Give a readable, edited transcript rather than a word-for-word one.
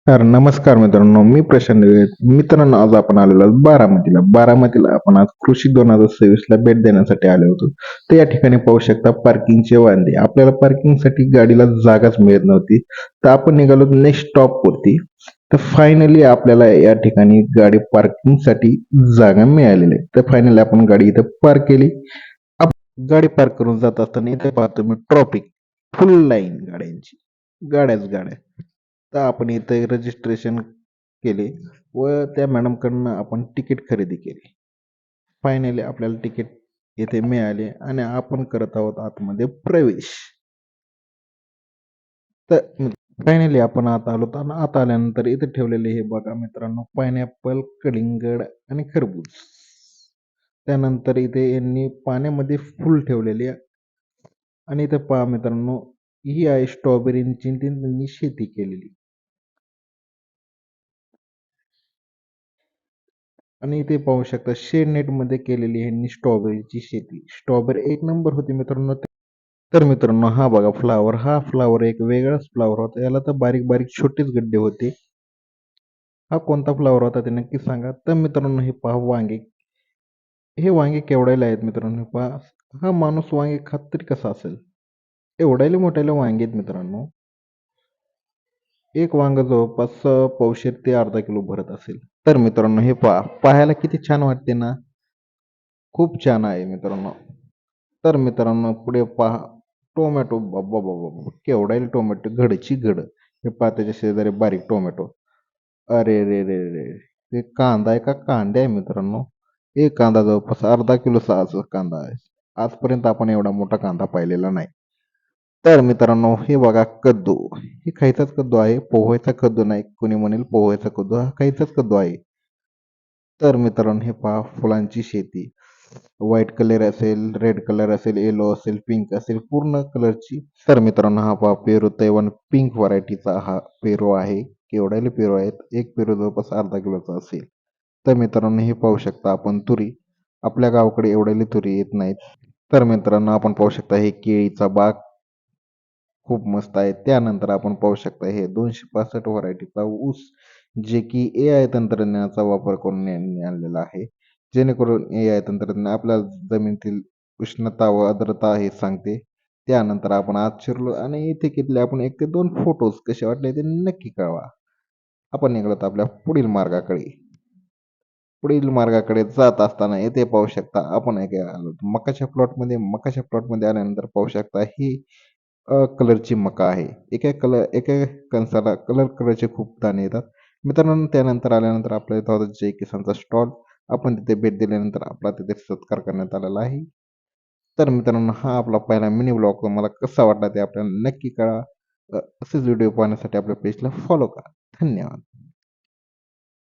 तर नमस्कार मित्रांनो, मी प्रशांत विवेक. मित्रांनो, आज आपण आलेलो आहोत बारामतीला. बारामतीला आपण आज कृषी 2026 ला भेट देण्यासाठी आलो होतो. तर या ठिकाणी पाहू शकता पार्किंगचे वांदे. आपल्याला पार्किंगसाठी गाडीला जागाच मिळत नव्हती. तर आपण निघालो नेक्स्ट स्टॉपवरती. तर फायनली आपल्याला या ठिकाणी गाडी पार्किंगसाठी जागा मिळालेली आहे. तर फायनली आपण गाडी इथं पार्क केली. गाडी पार्क करून जात असताना इथे पाहतो मी ट्रॉफिक, फुल लाईन गाड्यांची, गाड्याच गाड्या. तर आपण इथे रजिस्ट्रेशन केले व त्या मॅडमकडनं आपण तिकीट खरेदी केली. फायनली आपल्याला तिकीट येथे मिळाले आणि आपण करत आहोत आतमध्ये प्रवेश. तर फायनली आपण आत आलो तर आत आल्यानंतर इथे ठेवलेले हे बघा मित्रांनो, पायनॅपल, कलिंगड आणि खरबूज. त्यानंतर इथे यांनी पाण्यामध्ये फुल ठेवलेली आहे. आणि इथे पहा मित्रांनो, ही आहे स्ट्रॉबेरींची त्यांनी शेती केलेली. आणि इथे पाहू शकता शेड नेट मध्ये केलेली ह्यांनी स्ट्रॉबेरीची शेती. स्ट्रॉबेरी एक नंबर होती मित्रांनो. तर मित्रांनो, हा बघा फ्लावर, हा फ्लावर एक वेगळाच फ्लावर होता. याला तर बारीक बारीक छोटेच गड्डे होते. हा कोणता फ्लावर होता ते नक्की सांगा. तर मित्रांनो, हे पहा वांगे. हे वांगे केवढ्याला आहेत मित्रांनो, हे पहा. हा माणूस वांगे खात तरी कसा असेल. एवढ्याले मोठ्याले वांगे आहेत मित्रांनो. एक वांग जवळपास पावशेर ते अर्धा किलो भरत असेल. तर मित्रांनो, हे पहा, पाहायला किती छान वाटते ना. खूप छान आहे मित्रांनो. तर मित्रांनो, पुढे पहा टोमॅटो. बाबा बाबा, केवढा आहे टोमॅटो, घडची घड. हे पहा, त्याच्या शेजारी बारीक टोमॅटो. अरे रे रे रे, ते कांदा आहे का कांदे आहे मित्रांनो. एक कांदा जवळपास अर्धा किलोचा असा कांदा आहे. आजपर्यंत आपण एवढा मोठा कांदा पाहिलेला नाही. तर मित्रांनो, हे बघा कद्दू. हे खायचाच कद्दू आहे, पोह्याचा कद्दू नाही. कोणी म्हणेल पोह्याचा कद्दू, हा खायचाच कद्दू आहे. तर मित्रांनो, हे पहा फुलांची शेती. व्हाईट कलर असेल, रेड कलर असेल, येलो असेल, पिंक असेल, पूर्ण कलरची. तर मित्रांनो, हा पहा पेरू, तैवान पिंक व्हरायटीचा हा पेरू आहे. केवढ्याले पेरू आहेत, एक पेरू जवळपास अर्धा किलोचा असेल. तर मित्रांनो, हे पाहू शकता आपण तुरी. आपल्या गावाकडे एवढ्याले तुरी येत नाहीत. तर मित्रांनो, आपण पाहू शकता हे केळीचा बाग खूप मस्त आहे. त्यानंतर आपण पाहू शकता हे 265 व्हरायटीचा ऊस, जे की AI तंत्रज्ञानाचा वापर करून यांनी आणलेला आहे. जेणेकरून AI तंत्रज्ञान आपल्या जमिनीतील उष्णता व आर्द्रता हे सांगते. त्यानंतर आपण आत शिरलो आणि इथे घेतले आपण 1 ते 2 फोटोज. कसे वाटले ते नक्की कळवा. आपण निघालोत आपल्या पुढील मार्गाकडे. पुढील मार्गाकडे जात असताना येथे पाहू शकता आपण एक आलो मकाच्या प्लॉटमध्ये. मकाच्या प्लॉटमध्ये आल्यानंतर पाहू शकता ही कलरची मका आहे. एका कणसाला कलर कलरचे खूप दाणे येतात. मित्रांनो, त्यानंतर आल्यानंतर आपल्या इथं होता जय किसानचा स्टॉल. आपण तिथे भेट दिल्यानंतर आपला तिथे सत्कार करण्यात आलेला आहे. तर मित्रांनो, हा आपला पहिला मिनी ब्लॉग तुम्हाला कसा वाटला ते आपल्याला नक्की कळवा. असेच व्हिडिओ पाहण्यासाठी आपल्या पेजला फॉलो करा. धन्यवाद.